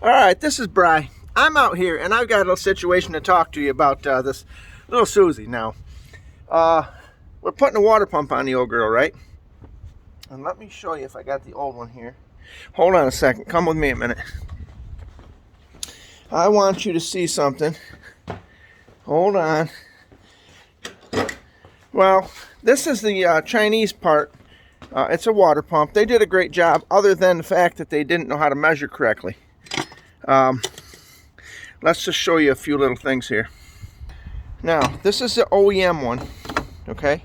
All right, this is Bry. I'm out here and I've got a little situation to talk to you about this little Susie. Now, we're putting a water pump on the old girl, right? And let me show you if I got the old one here. Hold on a second. Come with me a minute. I want you to see something. Hold on. Well, this is the Chinese part. It's a water pump. They did a great job, other than the fact that they didn't know how to measure correctly. Let's just show you a few little things here. Now, this is the OEM one, okay?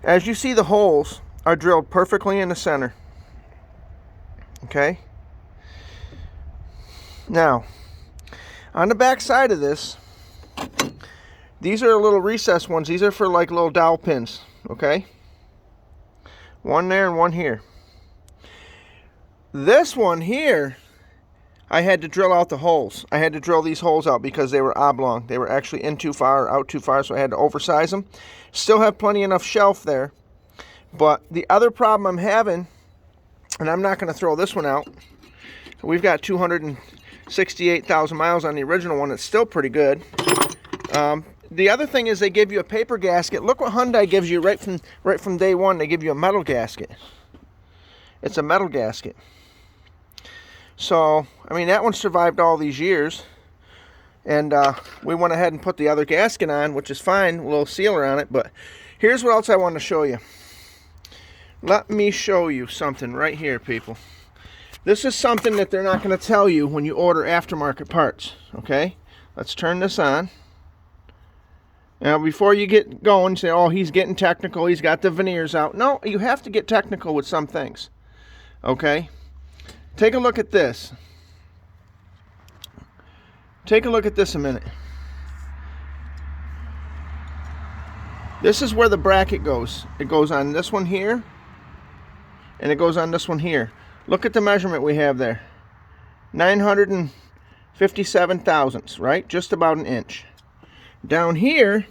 As you see, the holes are drilled perfectly in the center, okay? Now, on the back side of this, these are little recessed ones. These are for like little dowel pins, okay? One there and one here. This one here, I had to drill out the holes. I had to drill these holes out because they were oblong. They were actually in too far, out too far, so I had to oversize them. Still have plenty enough shelf there. But the other problem I'm having, and I'm not going to throw this one out. We've got 268,000 miles on the original one. It's still pretty good. The other thing is they give you a paper gasket. Look what Hyundai gives you right from day one. They give you a metal gasket. It's a metal gasket. So, I mean, that one survived all these years. And we went ahead and put the other gasket on, which is fine. A little sealer on it. But here's what else I want to show you. Let me show you something right here, people. This is something that they're not going to tell you when you order aftermarket parts. Okay? Let's turn this on. Now, before you get going, say, oh, he's getting technical. He's got the veneers out. No, you have to get technical with some things. Okay? Take a look at this. Take a look at this a minute. This is where the bracket goes. It goes on this one here, and it goes on this one here. Look at the measurement we have there. 957 thousandths, right? Just about an inch. Down here,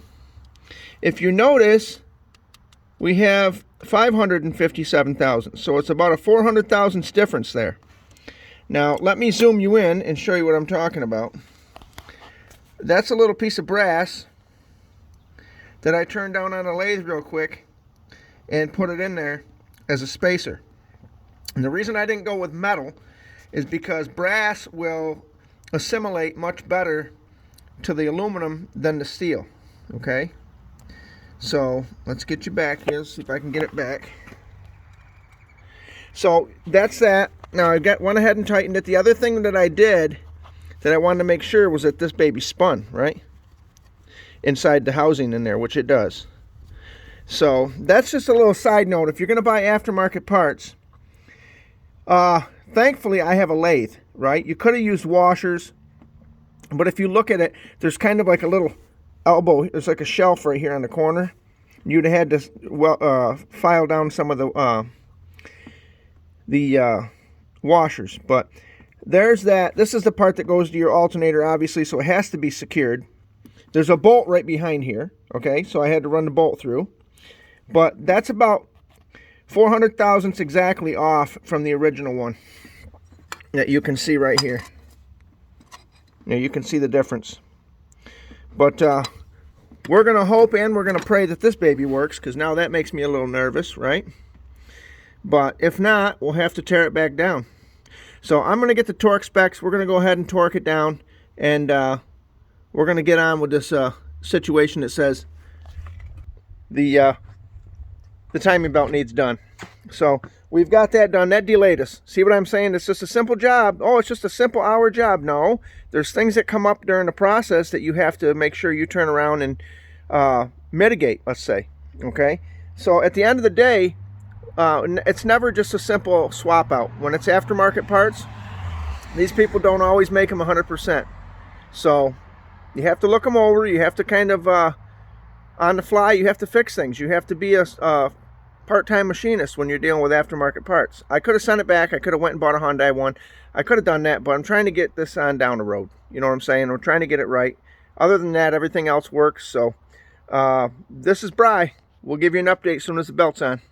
if you notice, we have 557 thousandths. So it's about a 400 thousandths difference there. Now, let me zoom you in and show you what I'm talking about. That's a little piece of brass that I turned down on a lathe real quick and put it in there as a spacer. And the reason I didn't go with metal is because brass will assimilate much better to the aluminum than the steel. Okay? So, let's get you back here. Let's see if I can get it back. So, that's that. Now, I went ahead and tightened it. The other thing that I did that I wanted to make sure was that this baby spun, right? Inside the housing in there, which it does. So, that's just a little side note. If you're going to buy aftermarket parts, thankfully I have a lathe, right? You could have used washers, but if you look at it, there's kind of like a little elbow. There's like a shelf right here on the corner. You'd have had to file down some of the washers, but there's that. This is the part that goes to your alternator, obviously, so it has to be secured. There's a bolt right behind here, okay, so I had to run the bolt through, but that's about 400 thousandths exactly off from the original one that you can see right here. Now you can see the difference, but we're gonna hope and we're gonna pray that this baby works, because now that makes me a little nervous, right? But if not, we'll have to tear it back down. So I'm going to get the torque specs. We're going to go ahead and torque it down. And we're going to get on with this situation that says the timing belt needs done. So we've got that done. That delayed us. See what I'm saying? It's just a simple job. Oh, it's just a simple hour job. No. There's things that come up during the process that you have to make sure you turn around and mitigate, let's say. Okay? So at the end of the day, it's never just a simple swap out. When it's aftermarket parts, these people don't always make them 100%. So you have to look them over. You have to kind of, on the fly, you have to fix things. You have to be a part-time machinist when you're dealing with aftermarket parts. I could have sent it back. I could have went and bought a Hyundai one. I could have done that, but I'm trying to get this on down the road. You know what I'm saying? We're trying to get it right. Other than that, everything else works. So this is Bry. We'll give you an update as soon as the belt's on.